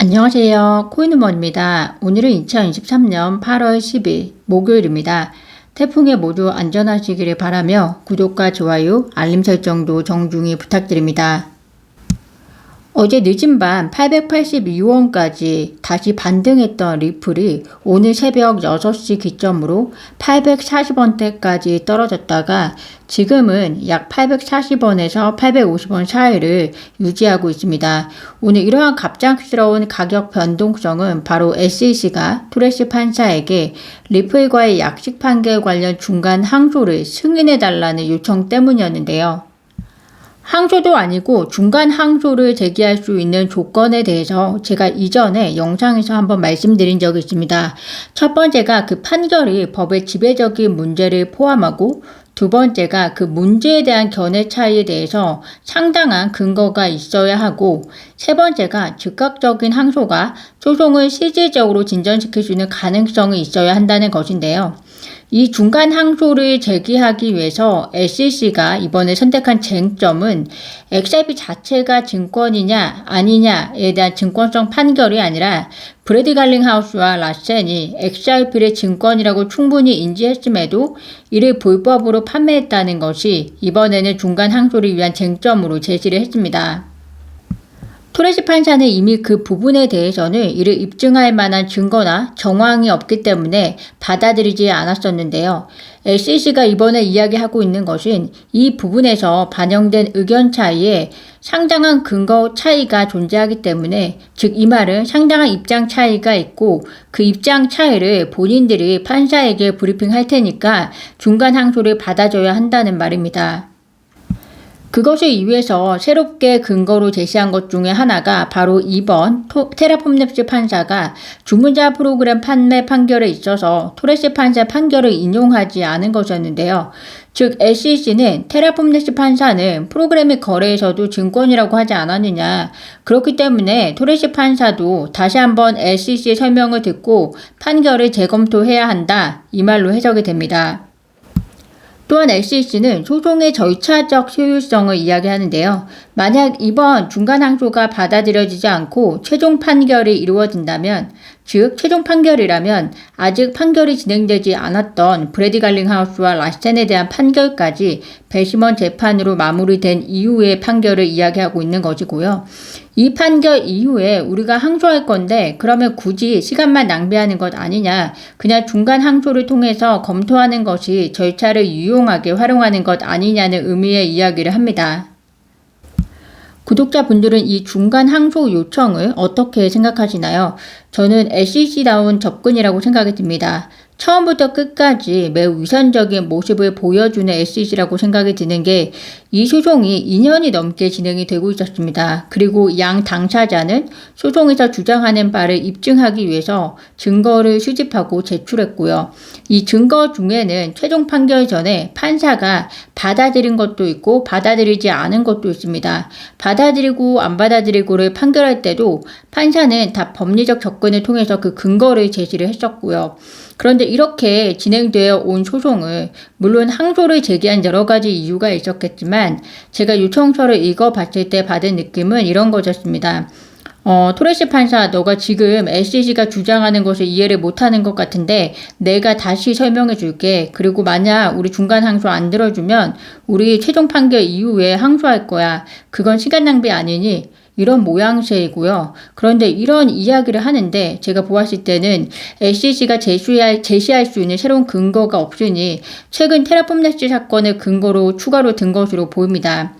안녕하세요. 코인우먼입니다. 오늘은 2023년 8월 10일 목요일입니다. 태풍에 모두 안전하시기를 바라며 구독과 좋아요, 알림 설정도 정중히 부탁드립니다. 어제 늦은 밤 882원까지 다시 반등했던 리플이 오늘 새벽 6시 기점으로 840원대까지 떨어졌다가 지금은 약 840원에서 850원 사이를 유지하고 있습니다. 오늘 이러한 갑작스러운 가격 변동성은 바로 SEC가 토레시 판사에게 리플과의 약식 판결 관련 중간 항소를 승인해달라는 요청 때문이었는데요. 항소도 아니고 중간 항소를 제기할 수 있는 조건에 대해서 제가 이전에 영상에서 한번 말씀드린 적이 있습니다. 첫 번째가 그 판결이 법의 지배적인 문제를 포함하고 두 번째가 그 문제에 대한 견해 차이에 대해서 상당한 근거가 있어야 하고 세 번째가 즉각적인 항소가 소송을 실질적으로 진전시킬 수 있는 가능성이 있어야 한다는 것인데요. 이 중간 항소를 제기하기 위해서 SEC가 이번에 선택한 쟁점은 XRP 자체가 증권이냐 아니냐에 대한 증권성 판결이 아니라 브래드 갈링하우스와 라센이 XRP를 증권이라고 충분히 인지했음에도 이를 불법으로 판매했다는 것이 이번에는 중간 항소를 위한 쟁점으로 제시를 했습니다. 토레시 판사는 이미 그 부분에 대해서는 이를 입증할 만한 증거나 정황이 없기 때문에 받아들이지 않았었는데요. SEC가 이번에 이야기하고 있는 것은 이 부분에서 반영된 의견 차이에 상당한 근거 차이가 존재하기 때문에 즉 이 말은 상당한 입장 차이가 있고 그 입장 차이를 본인들이 판사에게 브리핑할 테니까 중간 항소를 받아줘야 한다는 말입니다. 그것을 위해서 새롭게 근거로 제시한 것 중에 하나가 바로 이번 테라폼랩스 판사가 주문자 프로그램 판매 판결에 있어서 토레시 판사 판결을 인용하지 않은 것이었는데요. 즉 SEC는 테라폼랩스 판사는 프로그래밍 거래에서도 증권이라고 하지 않았느냐. 그렇기 때문에 토레시 판사도 다시 한번 SEC의 설명을 듣고 판결을 재검토해야 한다. 이 말로 해석이 됩니다. 또한 SEC는 소송의 절차적 효율성을 이야기하는데요. 만약 이번 중간 항소가 받아들여지지 않고 최종 판결이 이루어진다면, 즉 최종 판결이라면 아직 판결이 진행되지 않았던 브래드 갈링하우스와 라센에 대한 판결까지 배심원 재판으로 마무리된 이후의 판결을 이야기하고 있는 것이고요. 이 판결 이후에 우리가 항소할 건데 그러면 굳이 시간만 낭비하는 것 아니냐, 그냥 중간 항소를 통해서 검토하는 것이 절차를 유용하게 활용하는 것 아니냐는 의미의 이야기를 합니다. 구독자분들은 이 중간 항소 요청을 어떻게 생각하시나요? 저는 SEC다운 접근이라고 생각이 듭니다. 처음부터 끝까지 매우 위선적인 모습을 보여주는 SEC라고 생각이 드는 게 이 소송이 2년이 넘게 진행이 되고 있었습니다. 그리고 양 당사자는 소송에서 주장하는 바를 입증하기 위해서 증거를 수집하고 제출했고요. 이 증거 중에는 최종 판결 전에 판사가 받아들인 것도 있고 받아들이지 않은 것도 있습니다. 받아들이고 안 받아들이고를 판결할 때도 판사는 다 법리적 접근을 통해서 그 근거를 제시를 했었고요. 그런데 이렇게 진행되어 온 소송을 물론 항소를 제기한 여러 가지 이유가 있었겠지만 제가 요청서를 읽어봤을 때 받은 느낌은 이런 것이었습니다. 토레시 판사, 너가 지금 SEC가 주장하는 것을 이해를 못하는 것 같은데 내가 다시 설명해 줄게. 그리고 만약 우리 중간 항소 안 들어주면 우리 최종 판결 이후에 항소할 거야. 그건 시간 낭비 아니니? 이런 모양새이고요. 그런데 이런 이야기를 하는데 제가 보았을 때는 SEC가 제시할 수 있는 새로운 근거가 없으니 최근 테라폼랩스 사건을 근거로 추가로 든 것으로 보입니다.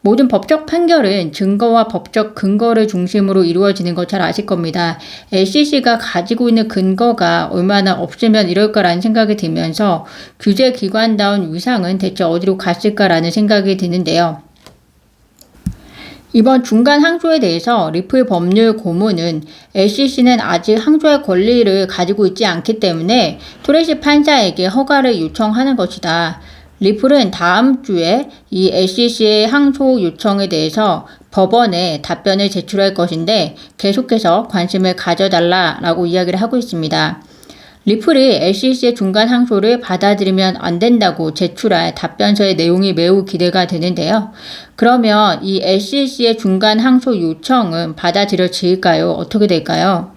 모든 법적 판결은 증거와 법적 근거를 중심으로 이루어지는 거 잘 아실 겁니다. SEC가 가지고 있는 근거가 얼마나 없으면 이럴 거라는 생각이 들면서 규제기관다운 위상은 대체 어디로 갔을까라는 생각이 드는데요. 이번 중간 항소에 대해서 리플 법률 고문은 SEC는 아직 항소할 권리를 가지고 있지 않기 때문에 토레시 판사에게 허가를 요청하는 것이다. 리플은 다음 주에 이 SEC의 항소 요청에 대해서 법원에 답변을 제출할 것인데 계속해서 관심을 가져달라라고 이야기를 하고 있습니다. 리플이 SEC의 중간 항소를 받아들이면 안 된다고 제출할 답변서의 내용이 매우 기대가 되는데요. 그러면 이 SEC의 중간 항소 요청은 받아들여질까요? 어떻게 될까요?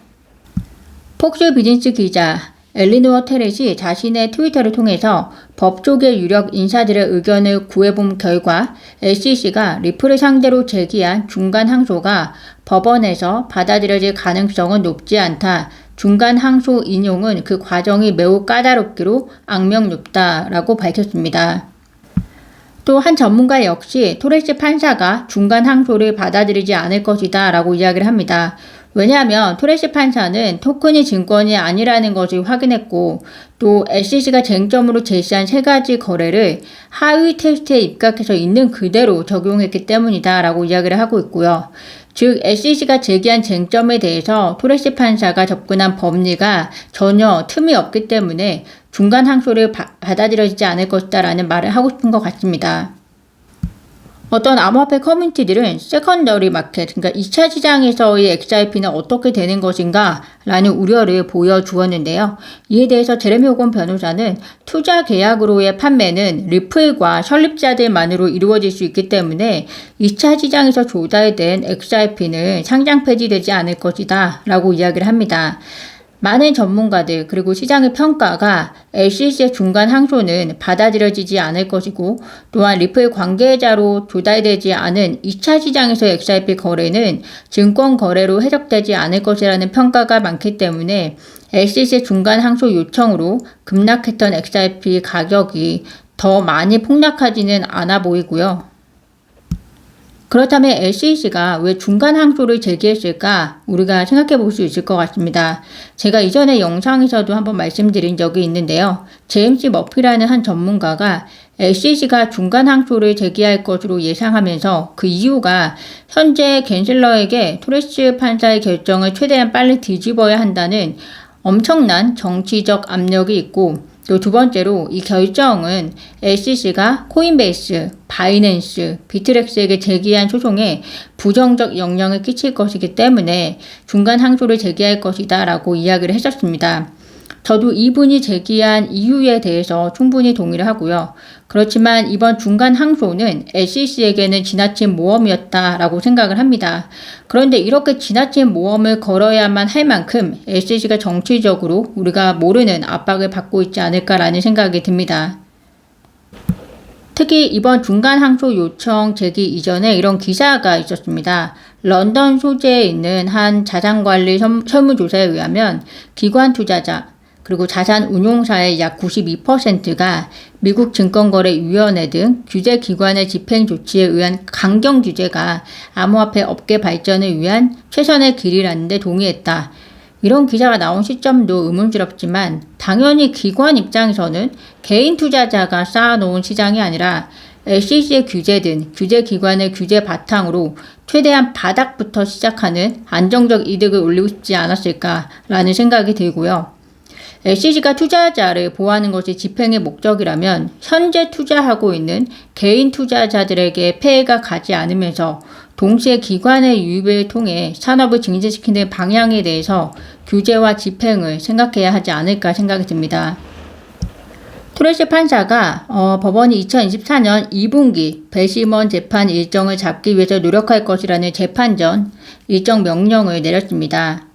폭스 비즈니스 기자 엘리노어 테렛이 자신의 트위터를 통해서 법조계 유력 인사들의 의견을 구해본 결과 SEC가 리플을 상대로 제기한 중간 항소가 법원에서 받아들여질 가능성은 높지 않다. 중간 항소 인용은 그 과정이 매우 까다롭기로 악명높다라고 밝혔습니다. 또 한 전문가 역시 토레스 판사가 중간 항소를 받아들이지 않을 것이다 라고 이야기를 합니다. 왜냐하면 토레스 판사는 토큰이 증권이 아니라는 것을 확인했고 또 SEC가 쟁점으로 제시한 3가지 거래를 하위 테스트에 입각해서 있는 그대로 적용했기 때문이다 라고 이야기를 하고 있고요. 즉 SEC가 제기한 쟁점에 대해서 토레스 판사가 접근한 법리가 전혀 틈이 없기 때문에 중간 항소를 받아들여지지 않을 것이다 라는 말을 하고 싶은 것 같습니다. 어떤 암호화폐 커뮤니티들은 세컨더리 마켓, 그러니까 2차 시장에서의 XRP는 어떻게 되는 것인가 라는 우려를 보여주었는데요. 이에 대해서 제레미 호건 변호사는 투자 계약으로의 판매는 리플과 설립자들만으로 이루어질 수 있기 때문에 2차 시장에서 조달된 XRP는 상장 폐지되지 않을 것이다 라고 이야기를 합니다. 많은 전문가들 그리고 시장의 평가가 SEC의 중간 항소는 받아들여지지 않을 것이고 또한 리플 관계자로 조달되지 않은 2차 시장에서의 XRP 거래는 증권 거래로 해석되지 않을 것이라는 평가가 많기 때문에 SEC의 중간 항소 요청으로 급락했던 XRP 가격이 더 많이 폭락하지는 않아 보이고요. 그렇다면 SEC가 왜 중간 항소를 제기했을까 우리가 생각해 볼 수 있을 것 같습니다. 제가 이전에 영상에서도 한번 말씀드린 적이 있는데요. 제임스 머피라는 한 전문가가 SEC가 중간 항소를 제기할 것으로 예상하면서 그 이유가 현재 갠슬러에게 토레스 판사의 결정을 최대한 빨리 뒤집어야 한다는 엄청난 정치적 압력이 있고 또 두 번째로 이 결정은 SEC가 코인베이스, 바이낸스, 비트렉스에게 제기한 소송에 부정적 영향을 끼칠 것이기 때문에 중간 항소를 제기할 것이다 라고 이야기를 했었습니다. 저도 이분이 제기한 이유에 대해서 충분히 동의를 하고요. 그렇지만 이번 중간 항소는 SEC에게는 지나친 모험이었다라고 생각을 합니다. 그런데 이렇게 지나친 모험을 걸어야만 할 만큼 SEC가 정치적으로 우리가 모르는 압박을 받고 있지 않을까라는 생각이 듭니다. 특히 이번 중간 항소 요청 제기 이전에 이런 기사가 있었습니다. 런던 소재에 있는 한 자산관리 설문조사에 의하면 기관 투자자 그리고 자산 운용사의 약 92%가 미국 증권거래위원회 등 규제기관의 집행 조치에 의한 강경 규제가 암호화폐 업계 발전을 위한 최선의 길이라는 데 동의했다. 이런 기사가 나온 시점도 의문스럽지만 당연히 기관 입장에서는 개인 투자자가 쌓아놓은 시장이 아니라 SEC의 규제든 규제기관의 규제 바탕으로 최대한 바닥부터 시작하는 안정적 이득을 올리고 싶지 않았을까라는 생각이 들고요. SEC가 투자자를 보호하는 것이 집행의 목적이라면 현재 투자하고 있는 개인 투자자들에게 폐해가 가지 않으면서 동시에 기관의 유입을 통해 산업을 증진시키는 방향에 대해서 규제와 집행을 생각해야 하지 않을까 생각이 듭니다. 토레스 판사가 법원이 2024년 2분기 배심원 재판 일정을 잡기 위해서 노력할 것이라는 재판전 일정 명령을 내렸습니다.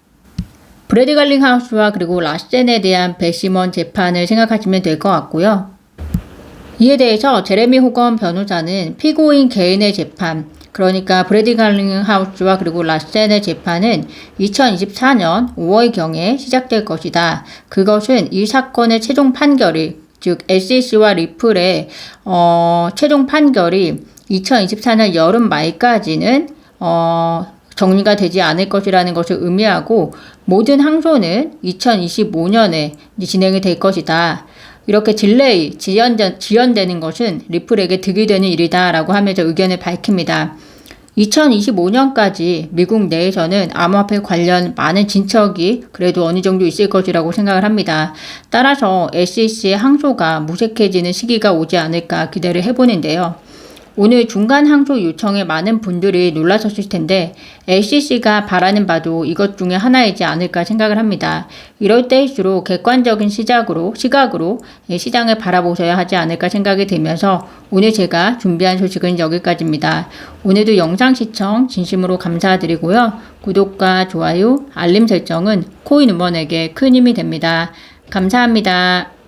브래드 갈링하우스와 그리고 라센에 대한 배심원 재판을 생각하시면 될 것 같고요. 이에 대해서 제레미 호건 변호사는 피고인 개인의 재판, 그러니까 브래드 갈링하우스와 그리고 라센의 재판은 2024년 5월경에 시작될 것이다. 그것은 이 사건의 최종 판결이, 즉 SEC와 리플의 최종 판결이 2024년 여름 말까지는 정리가 되지 않을 것이라는 것을 의미하고 모든 항소는 2025년에 진행이 될 것이다. 이렇게 딜레이, 지연되는 것은 리플에게 득이 되는 일이다 라고 하면서 의견을 밝힙니다. 2025년까지 미국 내에서는 암호화폐 관련 많은 진척이 그래도 어느 정도 있을 것이라고 생각을 합니다. 따라서 SEC의 항소가 무색해지는 시기가 오지 않을까 기대를 해보는데요. 오늘 중간 항소 요청에 많은 분들이 놀라셨을 텐데 SEC가 바라는 바도 이것 중에 하나이지 않을까 생각을 합니다. 이럴 때일수록 객관적인 시각으로 시장을 바라보셔야 하지 않을까 생각이 들면서 오늘 제가 준비한 소식은 여기까지입니다. 오늘도 영상 시청 진심으로 감사드리고요. 구독과 좋아요, 알림 설정은 코인 음원에게 큰 힘이 됩니다. 감사합니다.